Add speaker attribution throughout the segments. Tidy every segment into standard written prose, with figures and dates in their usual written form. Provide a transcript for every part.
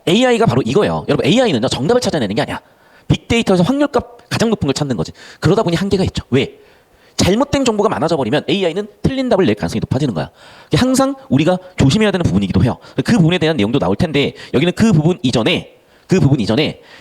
Speaker 1: AI가 바로 이거예요. 여러분 AI는요 정답을 찾아내는 게 아니야. 빅데이터에서 확률값 가장 높은 걸 찾는 거지. 그러다 보니 한계가 있죠. 왜? 잘못된 정보가 많아져 버리면 AI는 틀린 답을 낼 가능성이 높아지는 거야. 항상 우리가 조심해야 되는 부분이기도 해요. 그 부분에 대한 내용도 나올 텐데 여기는 그 부분 이전에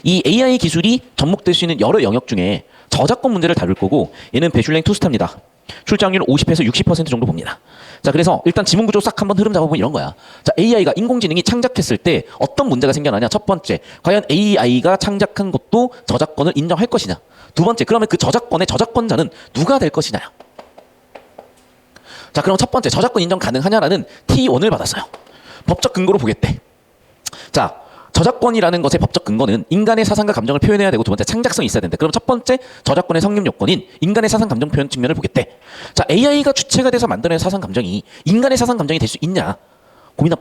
Speaker 1: 이 AI 기술이 접목될 수 있는 여러 영역 중에 저작권 문제를 다룰 거고 얘는 배슐랭 투스타입니다. 출제확률 50에서 60% 정도 봅니다. 자, 그래서 일단 지문 구조 싹 한번 흐름 잡아보면 이런 거야. 자, AI가 인공지능이 창작했을 때 어떤 문제가 생겨나냐? 첫 번째, 과연 AI가 창작한 것도 저작권을 인정할 것이냐? 두 번째, 그러면 그 저작권의 저작권자는 누가 될 것이냐? 자, 그럼 첫 번째, 저작권 인정 가능하냐라는 T1을 받았어요. 법적 근거로 보겠대. 자, 저작권이라는 것의 법적 근거는 인간의 사상과 감정을 표현해야 되고 두 번째 창작성이 있어야 된다. 그럼 첫 번째 저작권의 성립 요건인 인간의 사상 감정 표현 측면을 보겠대. 자, AI가 주체가 돼서 만들어낸 사상 감정이 인간의 사상 감정이 될 수 있냐?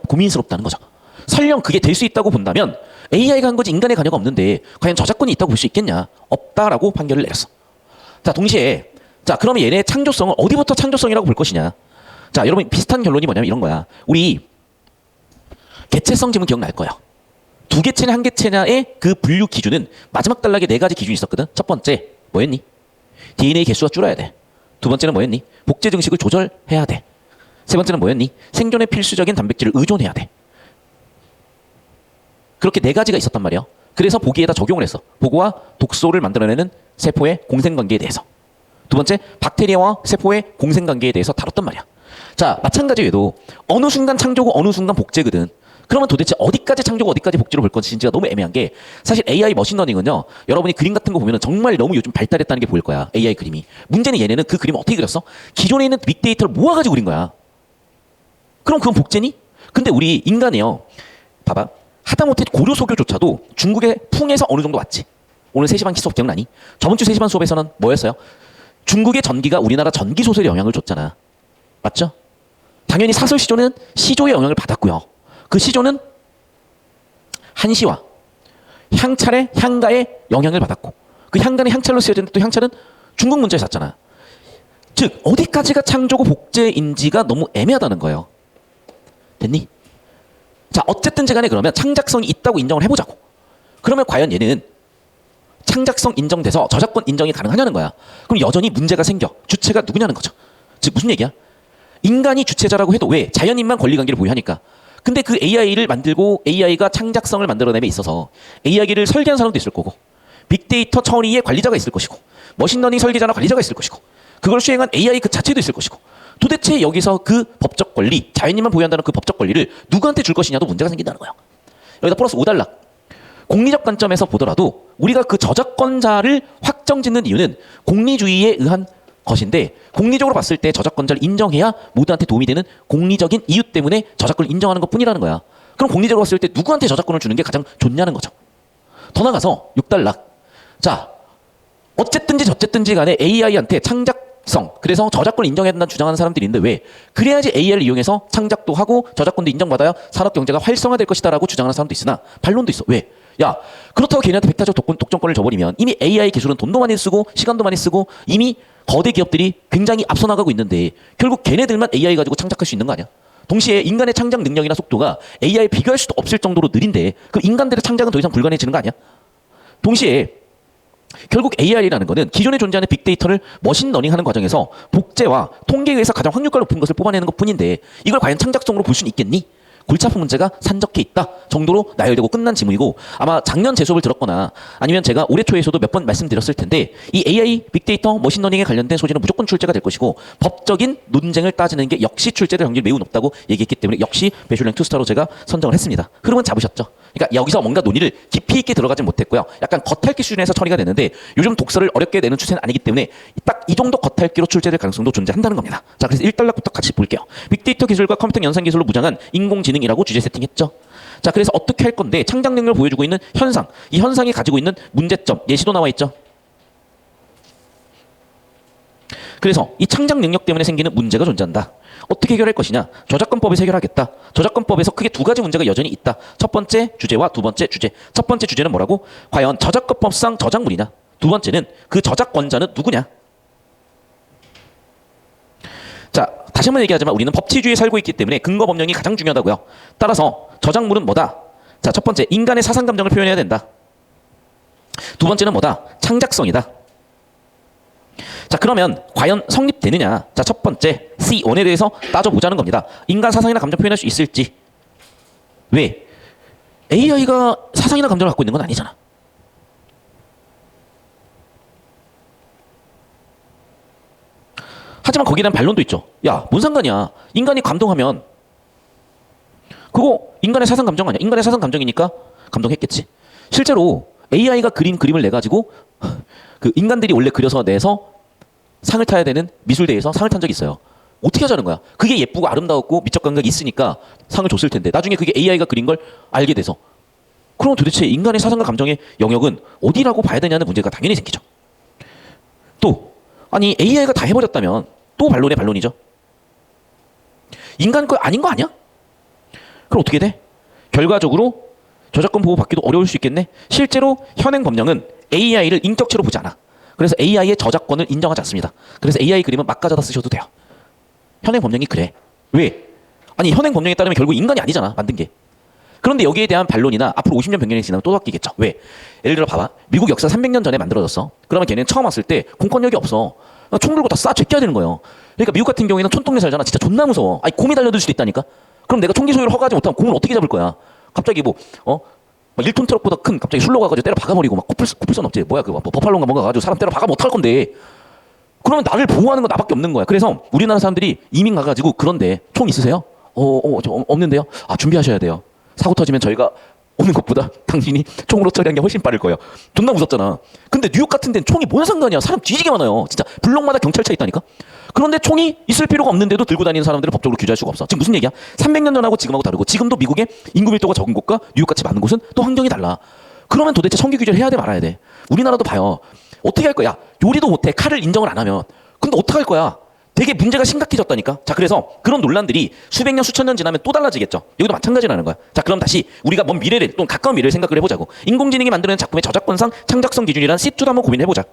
Speaker 1: 고민스럽다는 거죠. 설령 그게 될 수 있다고 본다면 AI가 한 거지 인간의 관여가 없는데 과연 저작권이 있다고 볼 수 있겠냐? 없다라고 판결을 내렸어. 자, 동시에 자, 그러면 얘네 창조성을 어디부터 창조성이라고 볼 것이냐? 자, 여러분 비슷한 결론이 뭐냐면 이런 거야. 우리 개체성 지문 기억날 거야. 두 개체냐 한 개체냐의 그 분류 기준은 마지막 단락에 네 가지 기준이 있었거든. 첫 번째 뭐였니? DNA 개수가 줄어야 돼. 두 번째는 뭐였니? 복제 증식을 조절해야 돼. 세 번째는 뭐였니? 생존에 필수적인 단백질을 의존해야 돼. 그렇게 네 가지가 있었단 말이야. 그래서 보기에다 적용을 했어. 보고와 독소를 만들어내는 세포의 공생관계에 대해서. 두 번째 박테리아와 세포의 공생관계에 대해서 다뤘단 말이야. 자, 마찬가지로 어느 순간 창조고 어느 순간 복제거든. 그러면 도대체 어디까지 창조고 어디까지 복제로 볼 것인지가 너무 애매한 게 사실 AI 머신러닝은요. 여러분이 그림 같은 거 보면 정말 너무 요즘 발달했다는 게 보일 거야. AI 그림이. 문제는 얘네는 그 그림을 어떻게 그렸어? 기존에 있는 빅데이터를 모아가지고 그린 거야. 그럼 그건 복제니? 근데 우리 인간이요. 봐봐. 하다못해 고려 소교조차도 중국의 풍에서 어느 정도 왔지. 오늘 3시 반 수업 기억나니? 저번 주 3시 반 수업에서는 뭐였어요? 중국의 전기가 우리나라 전기 소설에 영향을 줬잖아. 맞죠? 당연히 사설 시조는 시조의 영향을 받았고요. 그 시조는 한시와 향찰의 향가의 영향을 받았고 그 향가는 향찰로 쓰여졌는데 또 향찰은 중국 문자에 샀잖아. 즉 어디까지가 창조고 복제인지가 너무 애매하다는 거예요. 됐니? 자, 어쨌든 간에 그러면 창작성이 있다고 인정을 해보자고. 그러면 과연 얘는 창작성 인정돼서 저작권 인정이 가능하냐는 거야. 그럼 여전히 문제가 생겨. 주체가 누구냐는 거죠. 즉 무슨 얘기야? 인간이 주체자라고 해도 왜? 자연인만 권리관계를 보유하니까. 근데 그 AI를 만들고 AI가 창작성을 만들어내에 있어서 AI를 설계한 사람도 있을 거고 빅데이터 처리의 관리자가 있을 것이고 머신러닝 설계자나 관리자가 있을 것이고 그걸 수행한 AI 그 자체도 있을 것이고 도대체 여기서 그 법적 권리, 자연인만 보유한다는 그 법적 권리를 누구한테 줄 것이냐도 문제가 생긴다는 거야. 여기다 플러스 5달러. 공리적 관점에서 보더라도 우리가 그 저작권자를 확정짓는 이유는 공리주의에 의한 것인데 공리적으로 봤을 때 저작권자를 인정해야 모두한테 도움이 되는 공리적인 이유 때문에 저작권을 인정하는 것뿐이라는 거야. 그럼 공리적으로 봤을 때 누구한테 저작권을 주는 게 가장 좋냐는 거죠. 더 나가서 6달러. 자, 어쨌든지 저쨌든지 간에 AI한테 창작성, 그래서 저작권을 인정해야 된다는 주장하는 사람들이 있는데 왜? 그래야지 AI를 이용해서 창작도 하고 저작권도 인정받아야 산업경제가 활성화될 것이다 라고 주장하는 사람도 있으나 반론도 있어. 왜? 야, 그렇다고 걔네한테 백타적 독점권을 줘버리면 이미 AI 기술은 돈도 많이 쓰고 시간도 많이 쓰고 이미 거대 기업들이 굉장히 앞서 나가고 있는데 결국 걔네들만 AI 가지고 창작할 수 있는 거 아니야? 동시에 인간의 창작 능력이나 속도가 AI에 비교할 수도 없을 정도로 느린데 그 인간들의 창작은 더 이상 불가능해지는 거 아니야? 동시에 결국 AI라는 거는 기존에 존재하는 빅데이터를 머신러닝하는 과정에서 복제와 통계에 의해서 가장 확률가 높은 것을 뽑아내는 것뿐인데 이걸 과연 창작성으로 볼 수는 있겠니? 골치 아픈 문제가 산적해 있다 정도로 나열되고 끝난 지문이고 아마 작년 제 수업을 들었거나 아니면 제가 올해 초에서도 몇 번 말씀드렸을 텐데 이 AI, 빅데이터, 머신러닝에 관련된 소지는 무조건 출제가 될 것이고 법적인 논쟁을 따지는 게 역시 출제될 확률이 매우 높다고 얘기했기 때문에 역시 배슐랭 투스타로 제가 선정을 했습니다. 흐름은 잡으셨죠? 그러니까 여기서 뭔가 논의를 깊이 있게 들어가진 못했고요. 약간 겉핥기 수준에서 처리가 되는데 요즘 독서를 어렵게 내는 추세는 아니기 때문에 딱 이 정도 겉핥기로 출제될 가능성도 존재한다는 겁니다. 자, 그래서 1달러부터 같이 볼게요. 빅데이터 기술과 컴퓨터 연산 기술로 무장한 인공지능이라고 주제 세팅했죠. 자, 그래서 어떻게 할 건데 창작 능력을 보여주고 있는 현상, 이 현상이 가지고 있는 문제점, 예시도 나와 있죠. 그래서 이 창작 능력 때문에 생기는 문제가 존재한다. 어떻게 해결할 것이냐? 저작권법에서 해결하겠다. 저작권법에서 크게 두 가지 문제가 여전히 있다. 첫 번째 주제와 두 번째 주제. 첫 번째 주제는 뭐라고? 과연 저작권법상 저작물이냐? 두 번째는 그 저작권자는 누구냐? 자, 다시 한번 얘기하자면 우리는 법치주의에 살고 있기 때문에 근거 법령이 가장 중요하다고요. 따라서 저작물은 뭐다? 자, 첫 번째, 인간의 사상 감정을 표현해야 된다. 두 번째는 뭐다? 창작성이다. 자, 그러면 과연 성립되느냐? 자, 첫 번째, C1에 대해서 따져보자는 겁니다. 인간 사상이나 감정 표현할 수 있을지. 왜? AI가 사상이나 감정을 갖고 있는 건 아니잖아. 하지만 거기에 대한 반론도 있죠. 야, 뭔 상관이야. 인간이 감동하면 그거 인간의 사상 감정 아니야. 인간의 사상 감정이니까 감동했겠지. 실제로 AI가 그린 그림을 내가지고 그 인간들이 원래 그려서 내서 상을 타야 되는 미술대회에서 상을 탄 적이 있어요. 어떻게 하자는 거야? 그게 예쁘고 아름다웠고 미적 감각이 있으니까 상을 줬을 텐데 나중에 그게 AI가 그린 걸 알게 돼서 그럼 도대체 인간의 사상과 감정의 영역은 어디라고 봐야 되냐는 문제가 당연히 생기죠. 또 아니 AI가 다 해버렸다면 또 반론의 반론이죠. 인간 거 아닌 거 아니야? 그럼 어떻게 돼? 결과적으로 저작권 보호 받기도 어려울 수 있겠네. 실제로 현행 법령은 AI를 인격체로 보지 않아. 그래서 AI의 저작권을 인정하지 않습니다. 그래서 AI 그림은 막 가져다 쓰셔도 돼요. 현행 법령이 그래. 왜? 아니 현행 법령에 따르면 결국 인간이 아니잖아 만든 게. 그런데 여기에 대한 반론이나 앞으로 50년 100년이 지나면 또 바뀌겠죠. 왜? 예를 들어 봐봐. 미국 역사 300년 전에 만들어졌어. 그러면 걔는 처음 왔을 때 공권력이 없어. 총 들고 다 제껴야 되는 거예요. 그러니까 미국 같은 경우에는 촌동네 살잖아. 진짜 존나 무서워. 아니 곰이 달려들 수도 있다니까. 그럼 내가 총기 소유를 허가하지 못하면 곰을 어떻게 잡을 거야? 갑자기 뭐 1톤 트럭보다 큰 갑자기 술로 가가지고 때려 박아버리고 막 코뿔선 없지. 뭐야 그거 버팔론가 뭔가 가가지고 사람 때려 박아 못할 건데. 그러면 나를 보호하는 건 나밖에 없는 거야. 그래서 우리나라 사람들이 이민 가가지고 그런데 총 있으세요? 저 없는데요. 아 준비하셔야 돼요. 사고 터지면 저희가 오는 것보다 당신이 총으로 처리한 게 훨씬 빠를 거예요. 존나 무섭잖아. 근데 뉴욕 같은 데는 총이 뭔 상관이야. 사람 뒤지게 많아요. 진짜 블록마다 경찰차 있다니까. 그런데 총이 있을 필요가 없는데도 들고 다니는 사람들은 법적으로 규제할 수가 없어. 지금 무슨 얘기야? 300년 전하고 지금하고 다르고 지금도 미국의 인구 밀도가 적은 곳과 뉴욕같이 많은 곳은 또 환경이 달라. 그러면 도대체 청기 규제를 해야 돼 말아야 돼. 우리나라도 봐요. 어떻게 할 거야? 요리도 못해. 칼을 인정을 안 하면. 근데 어떡할 거야? 되게 문제가 심각해졌다니까. 자, 그래서 그런 논란들이 수백 년, 수천 년 지나면 또 달라지겠죠. 여기도 마찬가지라는 거야. 자, 그럼 다시 우리가 먼 미래를 또는 가까운 미래를 생각을 해보자고. 인공지능이 만드는 작품의 저작권상 창작성 기준이란 C2도 한번 고민해보자.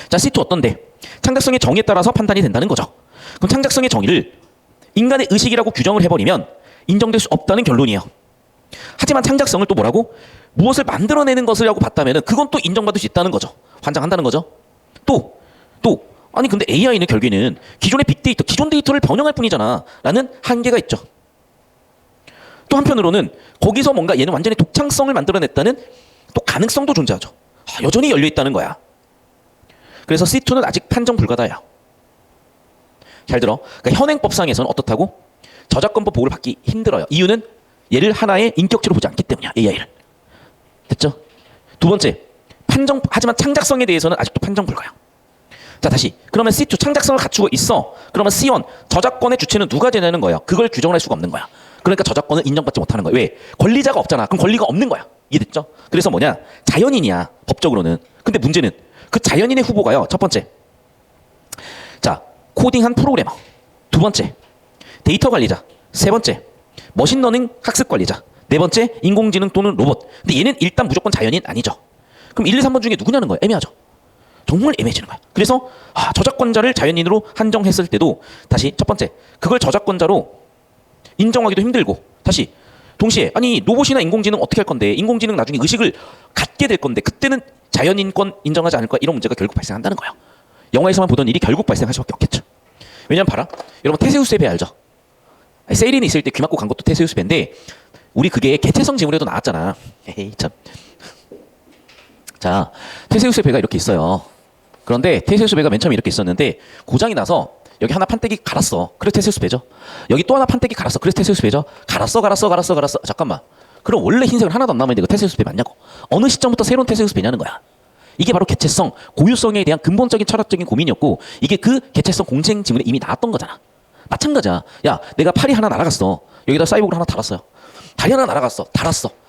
Speaker 1: 자, C2 어떤데? 창작성의 정의에 따라서 판단이 된다는 거죠. 그럼 창작성의 정의를 인간의 의식이라고 규정을 해버리면 인정될 수 없다는 결론이에요. 하지만 창작성을 또 뭐라고? 무엇을 만들어내는 것이라고 봤다면 그건 또 인정받을 수 있다는 거죠. 환장한다는 거죠. 또 아니 근데 AI는 결국에는 기존의 빅데이터, 기존 데이터를 변형할 뿐이잖아 라는 한계가 있죠. 또 한편으로는 거기서 뭔가 얘는 완전히 독창성을 만들어냈다는 또 가능성도 존재하죠. 여전히 열려있다는 거야. 그래서 C2는 아직 판정 불가다야. 잘 들어. 그러니까 현행법상에서는 어떻다고? 저작권법 보호를 받기 힘들어요. 이유는 얘를 하나의 인격체로 보지 않기 때문이야. AI를. 됐죠? 두 번째, 하지만 창작성에 대해서는 아직도 판정 불가야. 자, 다시. 그러면 C2 창작성을 갖추고 있어. 그러면 C1 저작권의 주체는 누가 되냐는 거야. 그걸 규정할 수가 없는 거야. 그러니까 저작권을 인정받지 못하는 거야. 왜? 권리자가 없잖아. 그럼 권리가 없는 거야. 이해됐죠? 그래서 뭐냐? 자연인이야. 법적으로는. 근데 문제는 그 자연인의 후보가요. 첫 번째. 자, 코딩한 프로그래머. 두 번째. 데이터 관리자. 세 번째. 머신러닝 학습 관리자. 네 번째. 인공지능 또는 로봇. 근데 얘는 일단 무조건 자연인 아니죠. 그럼 1, 2, 3번 중에 누구냐는 거야. 애매하죠. 정말 애매해지는 거야. 그래서 저작권자를 자연인으로 한정했을 때도 다시 첫 번째. 그걸 저작권자로 인정하기도 힘들고 다시 동시에 아니 로봇이나 인공지능 어떻게 할 건데 인공지능 나중에 의식을 갖게 될 건데 그때는 자연인권 인정하지 않을 거야. 이런 문제가 결국 발생한다는 거예요. 영화에서만 보던 일이 결국 발생할 수밖에 없겠죠. 왜냐면 봐라. 여러분 테세우스의 배 알죠? 세일린이 있을 때 귀 막고 간 것도 테세우스 배인데 우리 그게 개체성 지물에도 나왔잖아. 에이 참. 자, 테세우스의 배가 이렇게 있어요. 그런데 테세우스 배가 맨 처음에 이렇게 있었는데 고장이 나서 여기 하나 판때기 갈았어. 그래서 테세우스 배죠. 여기 또 하나 판때기 갈았어. 그래서 테세우스 배죠. 갈았어. 잠깐만. 그럼 원래 흰색은 하나도 안 남아있는데 이거 테세우스 배 맞냐고. 어느 시점부터 새로운 테세우스 배냐는 거야. 이게 바로 개체성, 고유성에 대한 근본적인 철학적인 고민이었고 이게 그 개체성 공생 지문에 이미 나왔던 거잖아. 마찬가지야. 야, 내가 팔이 하나 날아갔어. 여기다 사이보그를 하나 달았어요. 다리 하나 날아갔어. 달았어.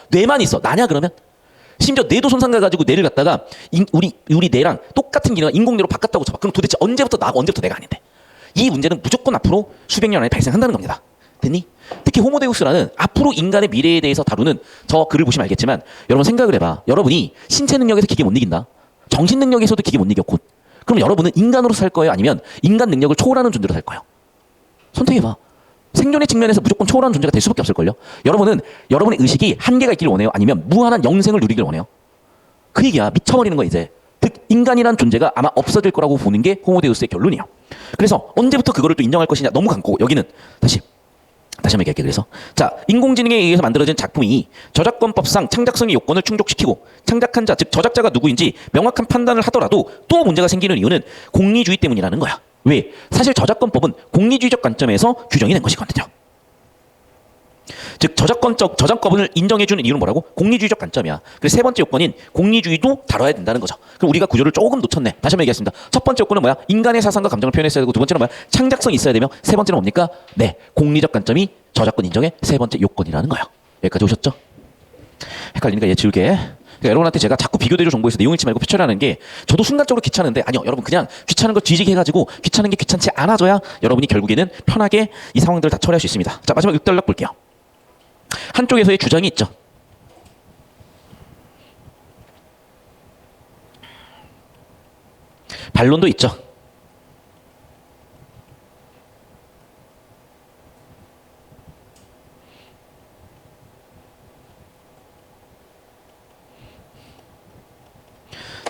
Speaker 1: 뇌만 있어. 나냐 그러면? 심지어 뇌도 손상 가가지고 뇌를 갖다가 우리 뇌랑 똑같은 기능을 인공뇌로 바꿨다고 쳐봐. 그럼 도대체 언제부터 나고 언제부터 내가 아닌데? 이 문제는 무조건 앞으로 수백 년 안에 발생한다는 겁니다. 됐니? 특히 호모데우스라는 앞으로 인간의 미래에 대해서 다루는 저 글을 보시면 알겠지만 여러분 생각을 해봐. 여러분이 신체 능력에서 기계 못 이긴다. 정신 능력에서도 기계 못 이겨 곧. 그럼 여러분은 인간으로 살 거예요? 아니면 인간 능력을 초월하는 존재로 살 거예요? 선택해봐. 생존의 측면에서 무조건 초월하는 존재가 될 수밖에 없을걸요. 여러분은 여러분의 의식이 한계가 있기를 원해요? 아니면 무한한 영생을 누리길 원해요? 그 얘기야. 미쳐버리는 거야 이제. 즉 인간이란 존재가 아마 없어질 거라고 보는 게 호모데우스의 결론이에요. 그래서 언제부터 그거를 또 인정할 것이냐 너무 감고 여기는 다시 한번 얘기할게요. 그래서 자 인공지능에 의해서 만들어진 작품이 저작권법상 창작성의 요건을 충족시키고 창작한 자 즉 저작자가 누구인지 명확한 판단을 하더라도 또 문제가 생기는 이유는 공리주의 때문이라는 거야. 왜? 사실 저작권법은 공리주의적 관점에서 규정이 된 것이거든요. 즉 저작권을 인정해주는 이유는 뭐라고? 공리주의적 관점이야. 그래서 세 번째 요건인 공리주의도 다뤄야 된다는 거죠. 그럼 우리가 구조를 조금 놓쳤네. 다시 한번 얘기하겠습니다. 첫 번째 요건은 뭐야? 인간의 사상과 감정을 표현했어야 되고, 두 번째는 뭐야? 창작성이 있어야 되며, 세 번째는 뭡니까? 네, 공리적 관점이 저작권 인정의 세 번째 요건이라는 거예요. 여기까지 오셨죠? 헷갈리니까 얘 지울게. 그러니까 여러분한테 제가 자꾸 비교대조 정보에서 내용 읽지 말고 표출하는 게 저도 순간적으로 귀찮은데, 아니요, 여러분 그냥 귀찮은 거 뒤지게 해가지고 귀찮은 게 귀찮지 않아져야 여러분이 결국에는 편하게 이 상황들을 다 처리할 수 있습니다. 자, 마지막 6단락 볼게요. 한쪽에서의 주장이 있죠. 반론도 있죠.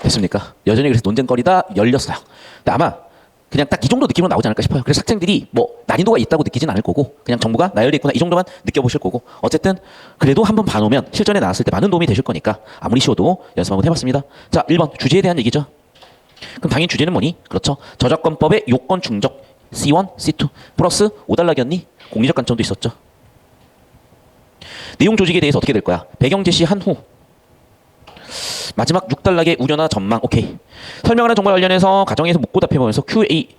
Speaker 1: 됐습니까? 여전히 그래서 논쟁거리다 열렸어요. 근데 아마 그냥 딱 이 정도 느낌으로 나오지 않을까 싶어요. 그래서 학생들이 뭐 난이도가 있다고 느끼진 않을 거고 그냥 정보가 나열돼 있구나 이 정도만 느껴보실 거고 어쨌든 그래도 한번 봐놓으면 실전에 나왔을 때 많은 도움이 되실 거니까 아무리 쉬워도 연습 한번 해봤습니다. 자, 1번 주제에 대한 얘기죠. 그럼 당연히 주제는 뭐니? 그렇죠. 저작권법의 요건 충족 C1, C2 플러스 5단락이었니? 공리적 관점도 있었죠. 내용 조직에 대해서 어떻게 될 거야? 배경 제시한 후 마지막 6단락의 우려나 전망. 오케이. 설명하는 정보와 관련해서 가정에서 묻고 답해보면서 QA.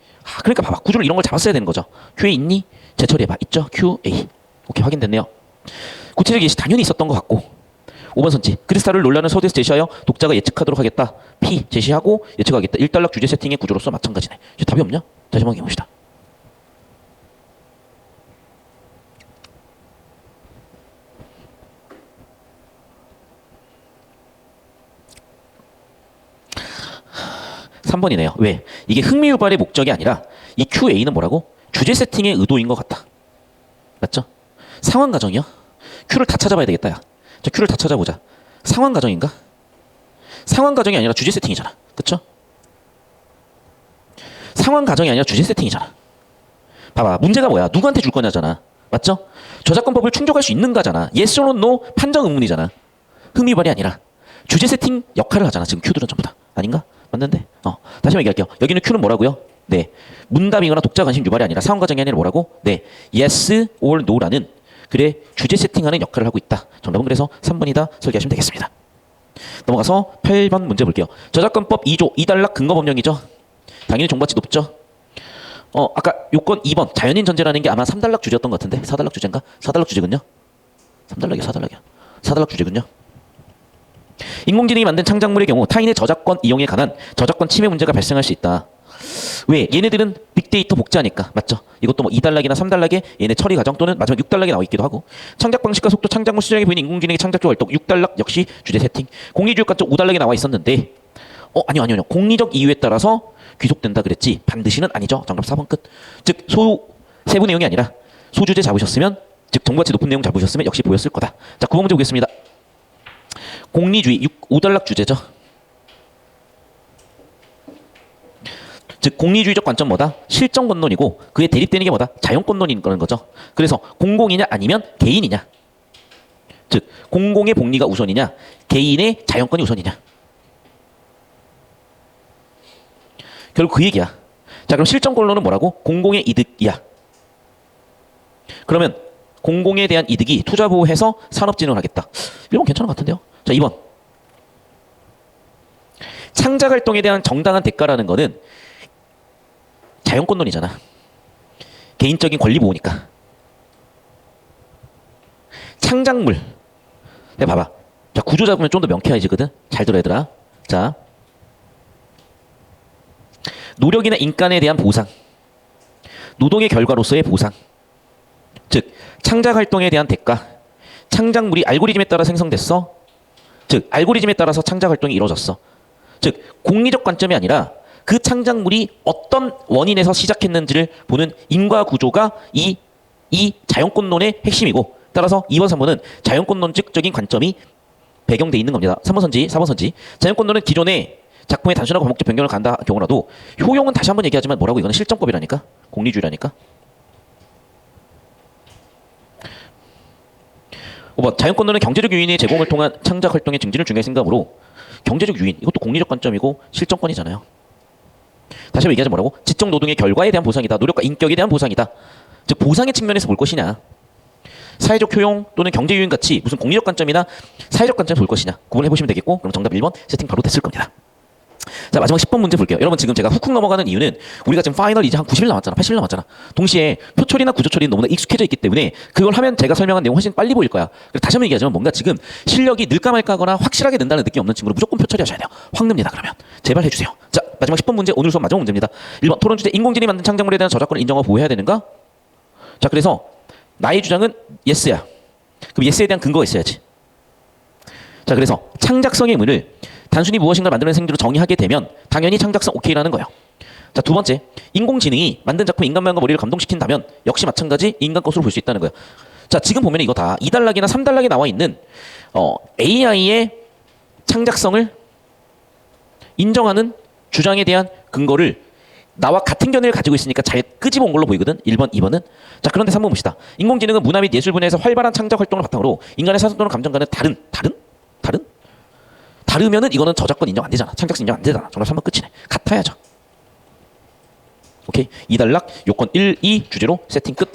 Speaker 1: 그러니까 봐봐. 구조를 이런 걸 잡았어야 되는 거죠. QA 있니? 재처리해봐. 있죠? QA. 오케이. 확인됐네요. 구체적 예시 당연히 있었던 것 같고 5번 선지. 크리스탈을 논란을 서두에서 제시하여 독자가 예측하도록 하겠다. P 제시하고 예측하겠다. 1단락 주제 세팅의 구조로서 마찬가지네. 이제 답이 없냐? 다시 한번 해봅시다. 삼 번이네요. 왜? 이게 흥미 유발의 목적이 아니라 이 QA는 뭐라고? 주제 세팅의 의도인 것 같다. 맞죠? 상황 가정이요? Q를 다 찾아봐야 되겠다. 야. 자, Q를 다 찾아보자. 상황 가정인가? 상황 가정이 아니라 주제 세팅이잖아. 그쵸? 상황 가정이 아니라 주제 세팅이잖아. 봐봐. 문제가 뭐야? 누구한테 줄 거냐잖아. 맞죠? 저작권법을 충족할 수 있는가잖아. Yes or no 판정 의문이잖아. 흥미 유발이 아니라 주제 세팅 역할을 하잖아. 지금 Q들은 전부 다. 아닌가? 맞는데? 다시 한번 얘기할게요. 여기는 Q는 뭐라고요? 네. 문답이거나 독자 관심 유발이 아니라 상황 과정이 아니라 뭐라고? 네. Yes or no라는 그래 주제 세팅하는 역할을 하고 있다. 정답은 그래서 3번이다 설계하시면 되겠습니다. 넘어가서 8번 문제 볼게요. 저작권법 2조 2단락 근거법령이죠. 당연히 종부가치 높죠. 아까 요건 2번 자연인 전제라는 게 아마 3단락 주제였던 것 같은데 4단락 주제인가? 4단락 주제군요. 4단락이야. 4단락 주제군요. 인공지능이 만든 창작물의 경우 타인의 저작권 이용에 관한 저작권 침해 문제가 발생할 수 있다. 왜? 얘네들은 빅데이터 복제하니까. 맞죠? 이것도 뭐 2단락이나 3단락에 얘네 처리 과정 또는 마지막 6단락에 나와 있기도 하고 창작 방식과 속도 창작물 수정에 보이는 인공지능의 창작적 활동 6단락 역시 주제 세팅 공리주의 관점 5단락에 나와 있었는데 아니요. 공리적 이유에 따라서 귀속된다 그랬지 반드시는 아니죠. 정답 4번 끝. 즉 세부 내용이 아니라 소주제 잡으셨으면 즉 정보가치 높은 내용 잡으셨으면 역시 보였을 거다. 자, 9번 문제 보겠습니다. 공리주의 5단락 주제죠. 즉 공리주의적 관점 뭐다? 실정권론이고 그에 대립되는 게 뭐다? 자연권론인 거죠. 그래서 공공이냐 아니면 개인이냐. 즉 공공의 복리가 우선이냐 개인의 자연권이 우선이냐. 결국 그 얘기야. 자, 그럼 실정권론은 뭐라고? 공공의 이득이야. 그러면 공공에 대한 이득이 투자보호해서 산업진흥을 하겠다. 1번 괜찮은 것 같은데요. 자, 2번. 창작활동에 대한 정당한 대가라는 거는 자연권론이잖아. 개인적인 권리 보호니까. 창작물. 내가 봐봐. 자, 구조 잡으면 좀 더 명쾌해지거든. 잘 들어 얘들아. 자, 노력이나 인간에 대한 보상. 노동의 결과로서의 보상. 즉 창작활동에 대한 대가. 창작물이 알고리즘에 따라 생성됐어. 즉 알고리즘에 따라서 창작활동이 이루어졌어. 즉 공리적 관점이 아니라 그 창작물이 어떤 원인에서 시작했는지를 보는 인과구조가 이 이 자연권론의 핵심이고 따라서 2번, 3번은 자연권론적인 관점이 배경돼 있는 겁니다. 3번 선지, 4번 선지. 자연권론은 기존의 작품의 단순하고 과목적 변경을 간다 경우라도 효용은 다시 한번 얘기하지만 뭐라고 이거는 실정법이라니까. 공리주의라니까. 5번 자연권론은 경제적 유인의 제공을 통한 창작 활동의 증진을 중요하게 생각하므로 경제적 유인 이것도 공리적 관점이고 실정권이잖아요. 다시 한번 얘기하자면 뭐라고? 지적 노동의 결과에 대한 보상이다. 노력과 인격에 대한 보상이다. 즉 보상의 측면에서 볼 것이냐 사회적 효용 또는 경제 유인 같이 무슨 공리적 관점이나 사회적 관점을 볼 것이냐 구분해 보시면 되겠고 그럼 정답 1번 세팅 바로 됐을 겁니다. 자 마지막 10번 문제 볼게요. 여러분 지금 제가 훅훅 넘어가는 이유는 우리가 지금 파이널 이제 한 90일 남았잖아. 80일 남았잖아. 동시에 표처리나 구조처리는 너무나 익숙해져 있기 때문에 그걸 하면 제가 설명한 내용 훨씬 빨리 보일 거야. 그래서 다시 한번 얘기하자면 뭔가 지금 실력이 늘까 말까 하거나 확실하게 는다는 느낌 없는 친구는 무조건 표처리 하셔야 돼요. 확 늡니다. 그러면 제발 해주세요. 자 마지막 10번 문제 오늘 수업 마지막 문제입니다. 1번 토론 주제 인공지능이 만든 창작물에 대한 저작권을 인정하고 보호해야 되는가? 자 그래서 나의 주장은 예스야. 그럼 예스에 대한 근거가 있어야지. 자 그래서 창작성의 의무를 단순히 무엇인가 만드는 행위로 정의하게 되면 당연히 창작성 오케이라는 거예요. 자 두 번째 인공지능이 만든 작품 인간 마음과 머리를 감동시킨다면 역시 마찬가지 인간 것으로 볼 수 있다는 거예요. 자 지금 보면 이거 다 2단락이나 3단락에 나와 있는 AI의 창작성을 인정하는 주장에 대한 근거를 나와 같은 견해를 가지고 있으니까 잘 끄집어 온 걸로 보이거든. 1번, 2번은. 자 그런데 3번 봅시다. 인공지능은 문화 및 예술 분야에서 활발한 창작 활동을 바탕으로 인간의 사상 또는 감정과는 다르면은 이거는 저작권 인정 안 되잖아. 창작성 인정 안 되잖아. 정답 3번 끝이네. 같아야죠. 오케이. 2단락 요건 1, 2 주제로 세팅 끝.